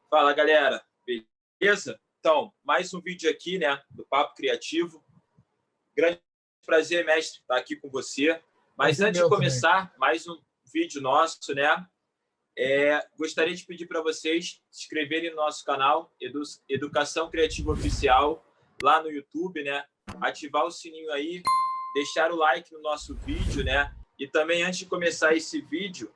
Fala, galera. Beleza? Então, mais um vídeo aqui, né, do Papo Criativo. Grande prazer, mestre, estar aqui com você. Mas antes de começar, também, mais um vídeo nosso, né? Gostaria de pedir para vocês se inscreverem no nosso canal Educação Criativa Oficial, lá no YouTube, né? Ativar o sininho aí, deixar o like no nosso vídeo, né? E também, antes de começar esse vídeo,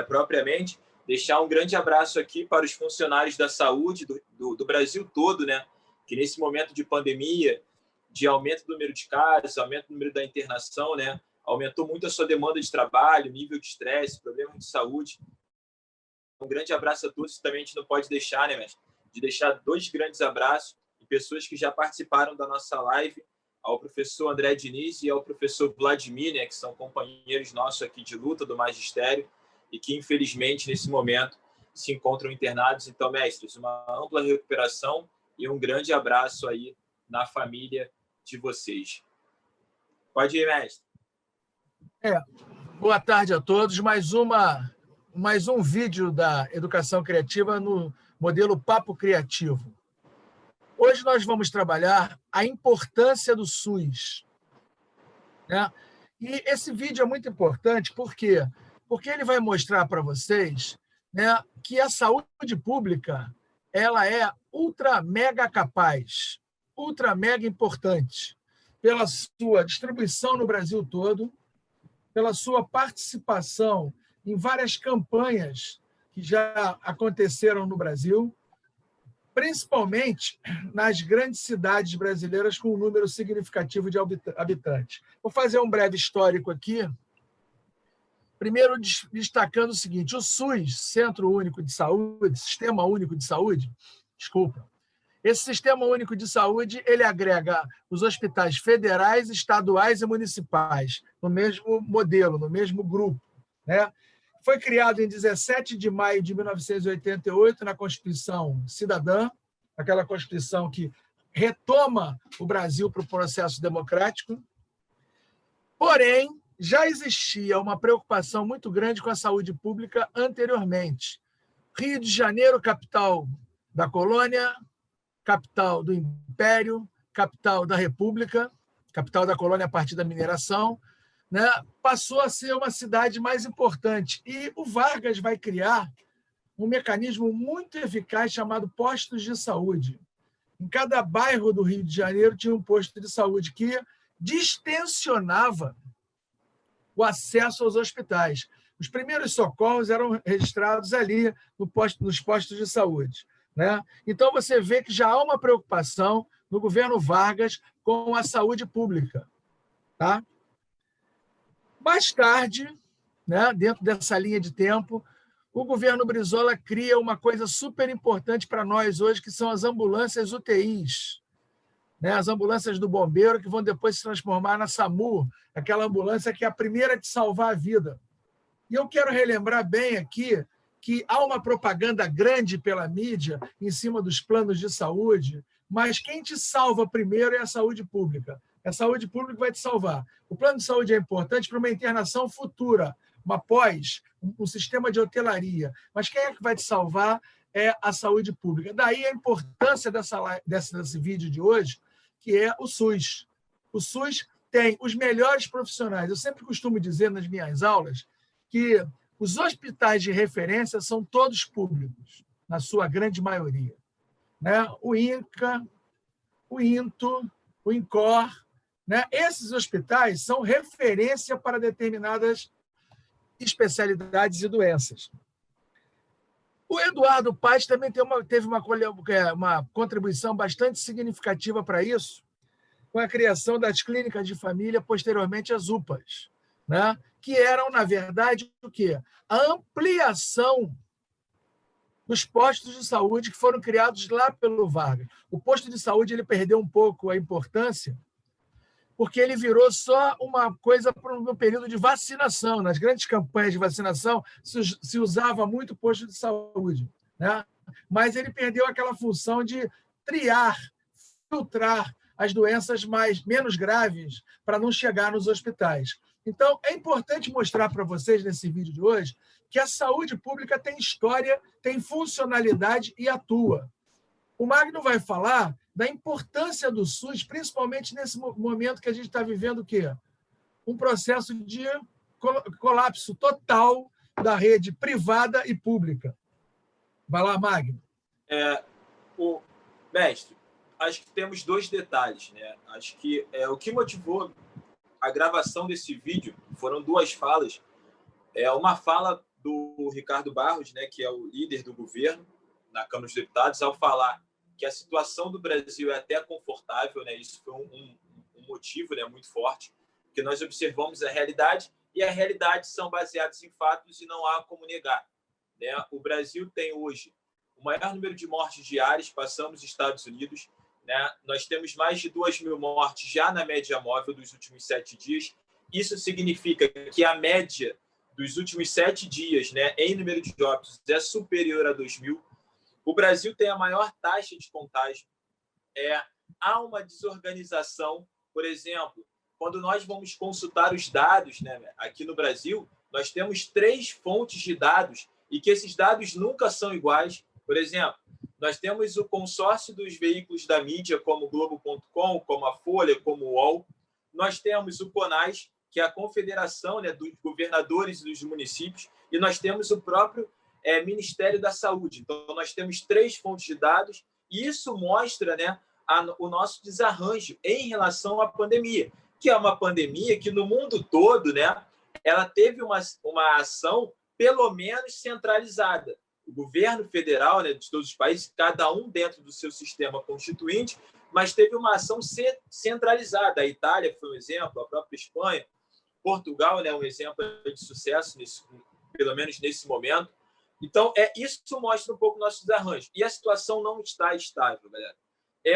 propriamente, deixar um grande abraço aqui para os funcionários da saúde do Brasil todo, né? Que nesse momento de pandemia, de aumento do número de casos, aumento do número da internação, né? Aumentou muito a sua demanda de trabalho, nível de estresse, problemas de saúde. Um grande abraço a todos. Também a gente não pode deixar, né, mestre, de deixar dois grandes abraços de pessoas que já participaram da nossa live, ao professor André Diniz e ao professor Vladimir, né, que são companheiros nossos aqui de luta do magistério e que, infelizmente, nesse momento, se encontram internados. Então, mestres, uma ampla recuperação e um grande abraço aí na família de vocês. Pode ir, mestre. Boa tarde a todos. Mais um vídeo da Educação Criativa no modelo Papo Criativo. Hoje nós vamos trabalhar a importância do SUS, né? E esse vídeo é muito importante, por quê? Porque ele vai mostrar para vocês, né, que a saúde pública ela é ultra mega capaz, ultra mega importante, pela sua distribuição no Brasil todo, pela sua participação em várias campanhas que já aconteceram no Brasil, principalmente nas grandes cidades brasileiras com um número significativo de habitantes. Vou fazer um breve histórico aqui. Primeiro, destacando o seguinte: o SUS, Centro Único de Saúde, Sistema Único de Saúde, esse Sistema Único de Saúde ele agrega os hospitais federais, estaduais e municipais no mesmo modelo, no mesmo grupo, né? Foi criado em 17 de maio de 1988 na Constituição Cidadã, aquela Constituição que retoma o Brasil para o processo democrático. Porém, já existia uma preocupação muito grande com a saúde pública anteriormente. Rio de Janeiro, capital da colônia, capital do Império, capital da República, capital da colônia a partir da mineração, né, passou a ser uma cidade mais importante. E o Vargas vai criar um mecanismo muito eficaz chamado postos de saúde. Em cada bairro do Rio de Janeiro tinha um posto de saúde que distensionava o acesso aos hospitais. Os primeiros socorros eram registrados ali nos postos de saúde, né? Então, você vê que já há uma preocupação no governo Vargas com a saúde pública, tá? Mais tarde, né, dentro dessa linha de tempo, o governo Brizola cria uma coisa super importante para nós hoje, que são as ambulâncias UTIs, né? As ambulâncias do bombeiro, que vão depois se transformar na SAMU, aquela ambulância que é a primeira de salvar a vida. E eu quero relembrar bem aqui que há uma propaganda grande pela mídia em cima dos planos de saúde, mas quem te salva primeiro é a saúde pública. É a saúde pública que vai te salvar. O plano de saúde é importante para uma internação futura, uma pós, um sistema de hotelaria. Mas quem é que vai te salvar é a saúde pública. Daí a importância desse vídeo de hoje, que é o SUS. O SUS tem os melhores profissionais. Eu sempre costumo dizer nas minhas aulas que os hospitais de referência são todos públicos, na sua grande maioria, né? O INCA, o INTO, o INCOR, né? Esses hospitais são referência para determinadas especialidades e doenças. O Eduardo Paes também teve uma contribuição bastante significativa para isso, com a criação das clínicas de família, posteriormente as UPAs, né? Que eram, na verdade, o quê? A ampliação dos postos de saúde que foram criados lá pelo Vargas. O posto de saúde ele perdeu um pouco a importância porque ele virou só uma coisa para um período de vacinação. Nas grandes campanhas de vacinação se usava muito posto de saúde, né? Mas ele perdeu aquela função de triar, filtrar as doenças menos graves para não chegar nos hospitais. Então, é importante mostrar para vocês, nesse vídeo de hoje, que a saúde pública tem história, tem funcionalidade e atua. O Magno vai falar da importância do SUS, principalmente nesse momento que a gente está vivendo o quê? Um processo de colapso total da rede privada e pública. Vai lá, Magno. Mestre, acho que temos dois detalhes, né? Acho que o que motivou a gravação desse vídeo foram duas falas. Uma fala do Ricardo Barros, né, que é o líder do governo na Câmara dos Deputados, ao falar que a situação do Brasil é até confortável, né? Isso foi um motivo, né, muito forte, porque nós observamos a realidade e a realidade são baseadas em fatos e não há como negar, né? O Brasil tem hoje o maior número de mortes diárias, passamos os Estados Unidos, né? Nós temos mais de 2.000 mortes já na média móvel dos últimos 7 dias. Isso significa que a média dos últimos 7 dias, né, em número de óbitos é superior a 2.000. O Brasil tem a maior taxa de contágio. Há uma desorganização, por exemplo, quando nós vamos consultar os dados, né, aqui no Brasil, nós temos 3 fontes de dados e que esses dados nunca são iguais. Por exemplo, nós temos o consórcio dos veículos da mídia, como o Globo.com, como a Folha, como o UOL. Nós temos o CONAS, que é a confederação, né, dos governadores e dos municípios, e nós temos o próprio Ministério da Saúde. Então, nós temos 3 fontes de dados, e isso mostra, né, o nosso desarranjo em relação à pandemia, que é uma pandemia que, no mundo todo, né, ela teve uma ação, pelo menos, centralizada. O governo federal, né, de todos os países, cada um dentro do seu sistema constituinte, mas teve uma ação centralizada. A Itália foi um exemplo, a própria Espanha, Portugal, né, um exemplo de sucesso, pelo menos nesse momento. Então, isso mostra um pouco o nosso desarranjo. E a situação não está estável, galera.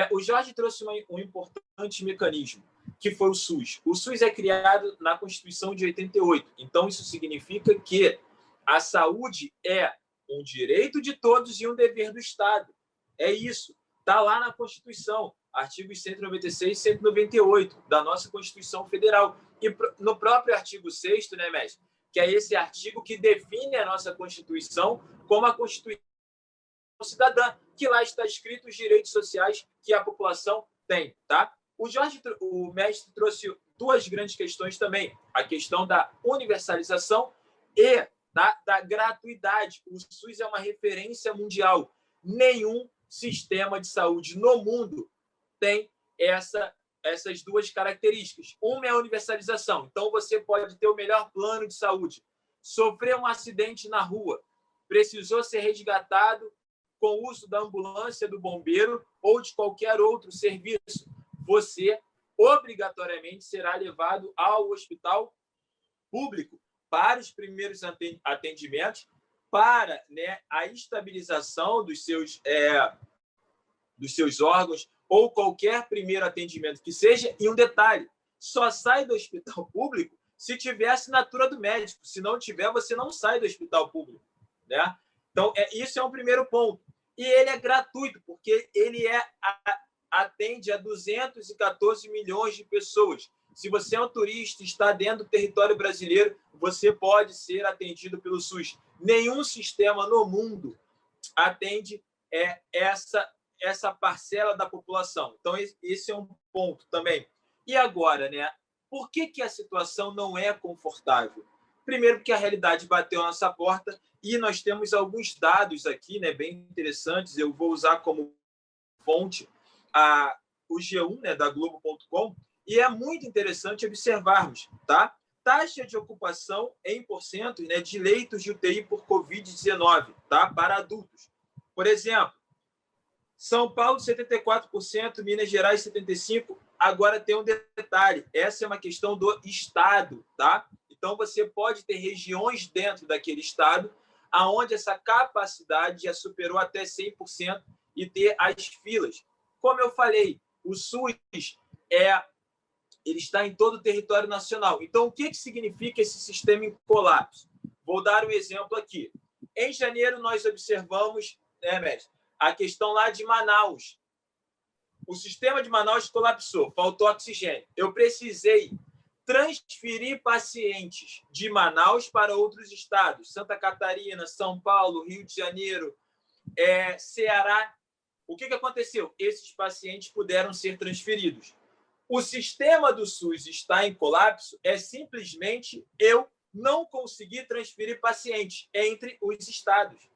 O Jorge trouxe um importante mecanismo, que foi o SUS. O SUS é criado na Constituição de 88. Então, isso significa que a saúde é um direito de todos e um dever do Estado. É isso. Está lá na Constituição, artigos 196 e 198 da nossa Constituição Federal. E no próprio artigo 6º, né, mestre? Que é esse artigo que define a nossa Constituição como a Constituição cidadã, que lá está escrito os direitos sociais que a população tem, tá? O mestre trouxe 2 grandes questões também, a questão da universalização e da gratuidade. O SUS é uma referência mundial. Nenhum sistema de saúde no mundo tem essas 2 características. Uma é a universalização. Então, você pode ter o melhor plano de saúde, sofrer um acidente na rua, precisou ser resgatado com o uso da ambulância, do bombeiro ou de qualquer outro serviço. Você, obrigatoriamente, será levado ao hospital público para os primeiros atendimentos, para, né, a estabilização dos seus órgãos ou qualquer primeiro atendimento que seja. E um detalhe, só sai do hospital público se tiver assinatura do médico. Se não tiver, você não sai do hospital público, né? Então, isso é um primeiro ponto. E ele é gratuito, porque ele atende a 214 milhões de pessoas. Se você é um turista e está dentro do território brasileiro, você pode ser atendido pelo SUS. Nenhum sistema no mundo atende essa parcela da população. Então, esse é um ponto também. E agora, né? Por que a situação não é confortável? Primeiro, porque a realidade bateu na nossa porta e nós temos alguns dados aqui, né, bem interessantes. Eu vou usar como fonte o G1, né, da Globo.com, e é muito interessante observarmos, tá? Taxa de ocupação em porcento, né, de leitos de UTI por Covid-19, tá? Para adultos. Por exemplo, São Paulo, 74%, Minas Gerais, 75%. Agora tem um detalhe, essa é uma questão do Estado, tá? Então, você pode ter regiões dentro daquele Estado onde essa capacidade já superou até 100% e ter as filas. Como eu falei, o SUS ele está em todo o território nacional. Então, o que significa esse sistema em colapso? Vou dar um exemplo aqui. Em janeiro, nós observamos, né, mestre, a questão lá de Manaus. O sistema de Manaus colapsou, faltou oxigênio. Eu precisei transferir pacientes de Manaus para outros estados, Santa Catarina, São Paulo, Rio de Janeiro, Ceará. O que aconteceu? Esses pacientes puderam ser transferidos. O sistema do SUS está em colapso, simplesmente eu não conseguir transferir pacientes entre os estados.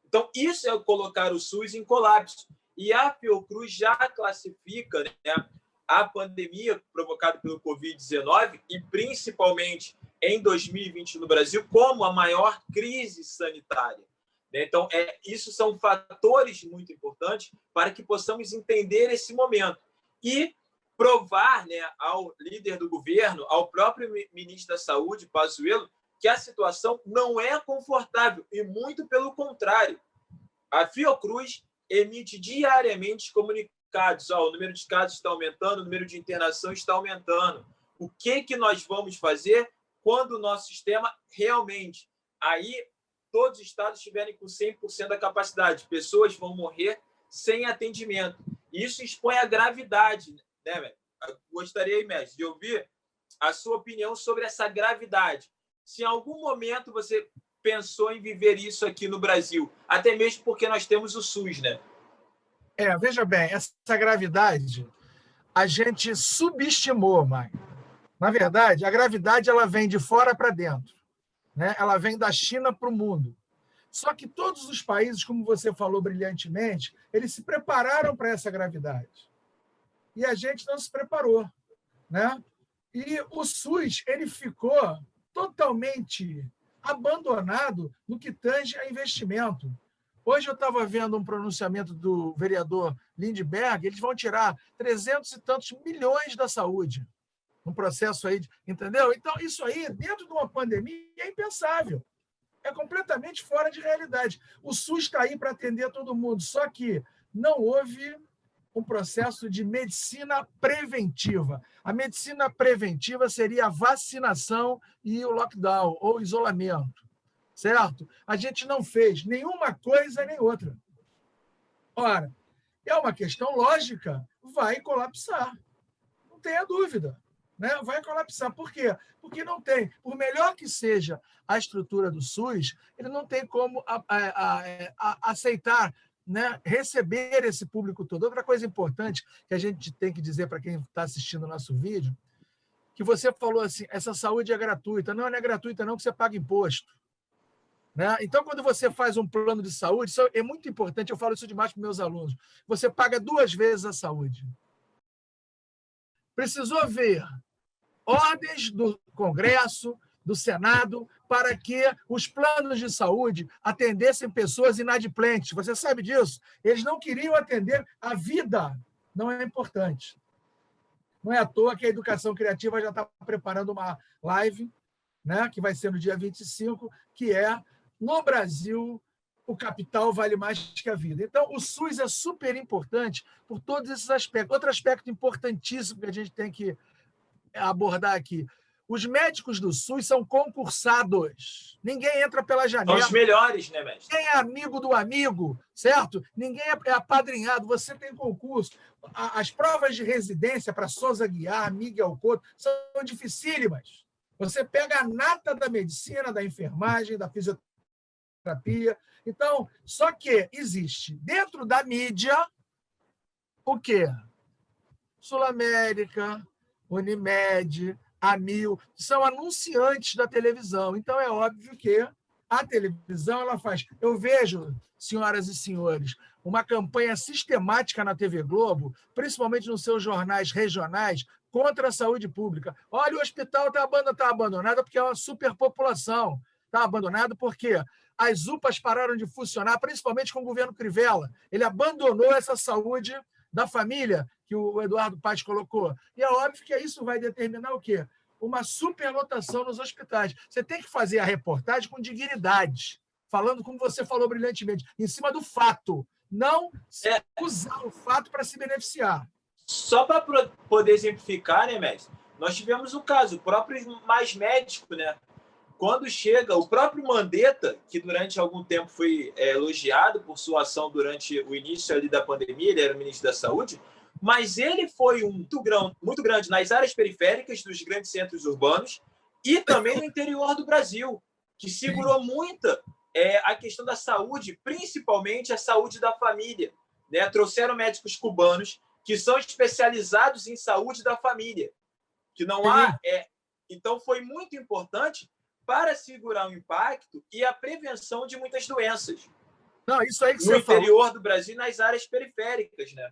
Então, isso é colocar o SUS em colapso. E a Fiocruz já classifica, né, a pandemia provocada pelo Covid-19 e, principalmente, em 2020 no Brasil, como a maior crise sanitária. Então, isso são fatores muito importantes para que possamos entender esse momento e provar, né, ao líder do governo, ao próprio ministro da Saúde, Pazuello, que a situação não é confortável e, muito pelo contrário, a Fiocruz emite diariamente comunicados. O número de casos está aumentando, o número de internação está aumentando. O que nós vamos fazer quando o nosso sistema realmente... Aí, todos os estados estiverem com 100% da capacidade. Pessoas vão morrer sem atendimento. Isso expõe a gravidade, né, mestre? Gostaria, mestre, de ouvir a sua opinião sobre essa gravidade. Se em algum momento você pensou em viver isso aqui no Brasil, até mesmo porque nós temos o SUS, né? Veja bem, essa gravidade a gente subestimou, Maio. Na verdade, a gravidade ela vem de fora para dentro, né? Ela vem da China para o mundo. Só que todos os países, como você falou brilhantemente, eles se prepararam para essa gravidade. E a gente não se preparou, né? E o SUS ele ficou totalmente abandonado no que tange a investimento. Hoje eu estava vendo um pronunciamento do vereador Lindbergh, eles vão tirar 300 e tantos milhões da saúde, um processo aí, entendeu? Então, isso aí, dentro de uma pandemia, é impensável. É completamente fora de realidade. O SUS está aí para atender todo mundo, só que não houve um processo de medicina preventiva. A medicina preventiva seria a vacinação e o lockdown, ou isolamento. Certo? A gente não fez nenhuma coisa nem outra. Ora, é uma questão lógica, vai colapsar. Não tenha dúvida. Né? Vai colapsar. Por quê? Porque não tem. Por melhor que seja a estrutura do SUS, ele não tem como aceitar, né, receber esse público todo. Outra coisa importante que a gente tem que dizer para quem está assistindo o nosso vídeo, que você falou assim, essa saúde é gratuita. Não é gratuita não, que você paga imposto. Né? Então, quando você faz um plano de saúde, isso é muito importante, eu falo isso demais para meus alunos, você paga 2 vezes a saúde. Precisou ver ordens do Congresso, do Senado, para que os planos de saúde atendessem pessoas inadimplentes. Você sabe disso? Eles não queriam atender a vida. Não é importante. Não é à toa que a Educação Criativa já está preparando uma live, né, que vai ser no dia 25, que é no Brasil, o capital vale mais que a vida. Então, o SUS é super importante por todos esses aspectos. Outro aspecto importantíssimo que a gente tem que abordar aqui. Os médicos do SUS são concursados. Ninguém entra pela janela. São os melhores, né, mestre? Ninguém é amigo do amigo, certo? Ninguém é apadrinhado. Você tem concurso. As provas de residência para Souza Guiar, Miguel Couto, são dificílimas. Você pega a nata da medicina, da enfermagem, da fisioterapia. Então, só que existe dentro da mídia o quê? Sul América, Unimed, Amil, são anunciantes da televisão. Então, é óbvio que a televisão ela faz. Eu vejo, senhoras e senhores, uma campanha sistemática na TV Globo, principalmente nos seus jornais regionais, contra a saúde pública. Olha, o hospital está abandonado porque é uma superpopulação. Está abandonado porque as UPAs pararam de funcionar, principalmente com o governo Crivella. Ele abandonou essa saúde da família que o Eduardo Paes colocou. E é óbvio que isso vai determinar o quê? Uma superlotação nos hospitais. Você tem que fazer a reportagem com dignidade, falando como você falou brilhantemente, em cima do fato, não usar o fato para se beneficiar. Só para poder exemplificar, né, mestre? Nós tivemos um caso, o próprio Mais Médico, né? Quando chega o próprio Mandetta, que durante algum tempo foi elogiado por sua ação durante o início ali da pandemia, ele era o ministro da Saúde, mas ele foi muito grande nas áreas periféricas dos grandes centros urbanos e também no interior do Brasil, que segurou muito a questão da saúde, principalmente a saúde da família. Né? Trouxeram médicos cubanos que são especializados em saúde da família, que não há... Então, foi muito importante para segurar o impacto e a prevenção de muitas doenças. Não, isso aí que no interior do Brasil e nas áreas periféricas, né?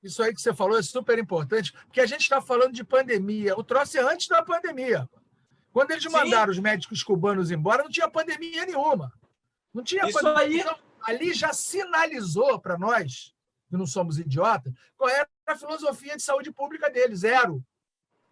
Isso aí que você falou é super importante, porque a gente está falando de pandemia. O troço é antes da pandemia. Quando eles mandaram os médicos cubanos embora, não tinha pandemia nenhuma. Não tinha isso pandemia. Aí... Então, ali já sinalizou para nós, que não somos idiotas, qual era a filosofia de saúde pública deles, zero.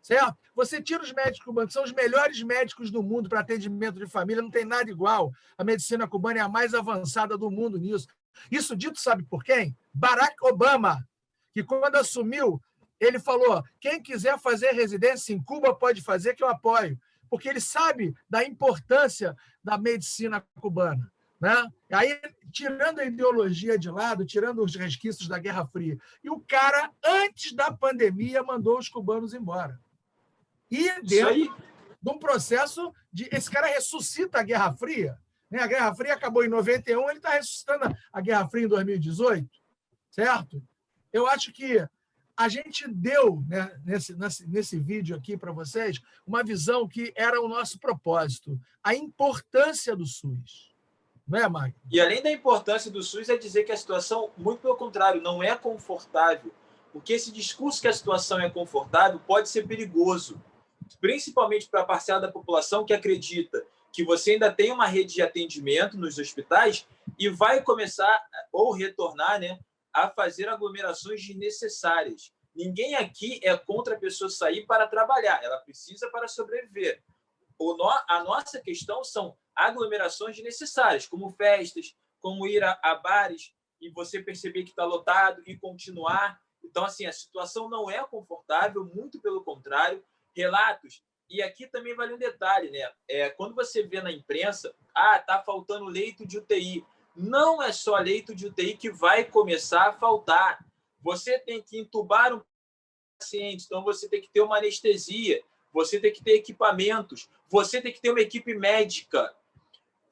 Certo? Você tira os médicos cubanos, que são os melhores médicos do mundo para atendimento de família, não tem nada igual. A medicina cubana é a mais avançada do mundo nisso. Isso dito, sabe por quem? Barack Obama, que quando assumiu, ele falou: quem quiser fazer residência em Cuba pode fazer, que eu apoio. Porque ele sabe da importância da medicina cubana. Né? Aí, tirando a ideologia de lado, tirando os resquícios da Guerra Fria. E o cara, antes da pandemia, mandou os cubanos embora. E dentro de um processo de... Esse cara ressuscita a Guerra Fria. Né? A Guerra Fria acabou em 91, ele está ressuscitando a Guerra Fria em 2018. Certo? Eu acho que a gente deu, né, nesse vídeo aqui para vocês uma visão que era o nosso propósito, a importância do SUS. Não é, Magno? E além da importância do SUS, é dizer que a situação, muito pelo contrário, não é confortável. Porque esse discurso que a situação é confortável pode ser perigoso, principalmente para a parcela da população que acredita que você ainda tem uma rede de atendimento nos hospitais e vai começar, ou retornar, né, a fazer aglomerações desnecessárias. Ninguém aqui é contra a pessoa sair para trabalhar, ela precisa para sobreviver. A nossa questão são aglomerações desnecessárias, como festas, como ir a bares e você perceber que está lotado e continuar. Então, assim, a situação não é confortável, muito pelo contrário. Relatos, e aqui também vale um detalhe, né? Quando você vê na imprensa, tá faltando leito de UTI. Não é só leito de UTI que vai começar a faltar. Você tem que entubar um paciente, então você tem que ter uma anestesia, você tem que ter equipamentos, você tem que ter uma equipe médica.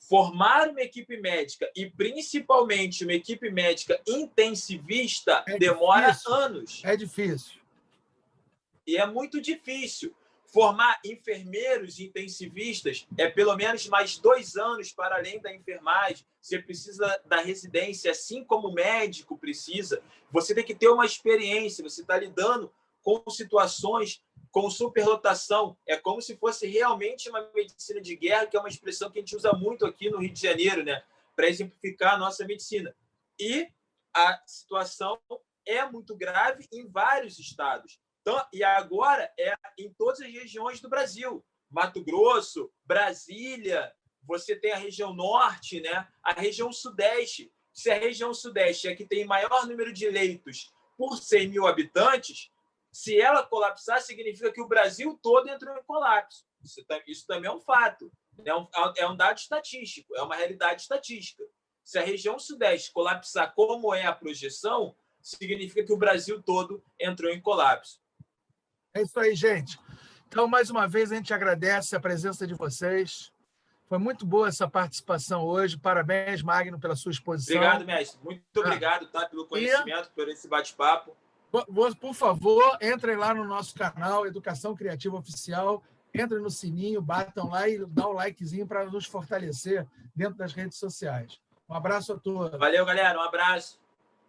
Formar uma equipe médica e, principalmente, uma equipe médica intensivista demora anos. É difícil. E é muito difícil. Formar enfermeiros intensivistas é pelo menos mais 2 anos para além da enfermagem. Você precisa da residência, assim como o médico precisa. Você tem que ter uma experiência, você está lidando com situações com superlotação. É como se fosse realmente uma medicina de guerra, que é uma expressão que a gente usa muito aqui no Rio de Janeiro, né, para exemplificar a nossa medicina. E a situação é muito grave em vários estados. Então, e agora é em todas as regiões do Brasil. Mato Grosso, Brasília, você tem a região norte, né? A região sudeste. Se a região sudeste é que tem maior número de leitos por 100 mil habitantes, se ela colapsar, significa que o Brasil todo entrou em colapso. Isso também é um fato. É um dado estatístico, é uma realidade estatística. Se a região sudeste colapsar como é a projeção, significa que o Brasil todo entrou em colapso. É isso aí, gente. Então, mais uma vez, a gente agradece a presença de vocês. Foi muito boa essa participação hoje. Parabéns, Magno, pela sua exposição. Obrigado, mestre. Muito obrigado, pelo conhecimento, por esse bate-papo. Por favor, entrem lá no nosso canal Educação Criativa Oficial. Entrem no sininho, batam lá e dá um likezinho para nos fortalecer dentro das redes sociais. Um abraço a todos. Valeu, galera. Um abraço.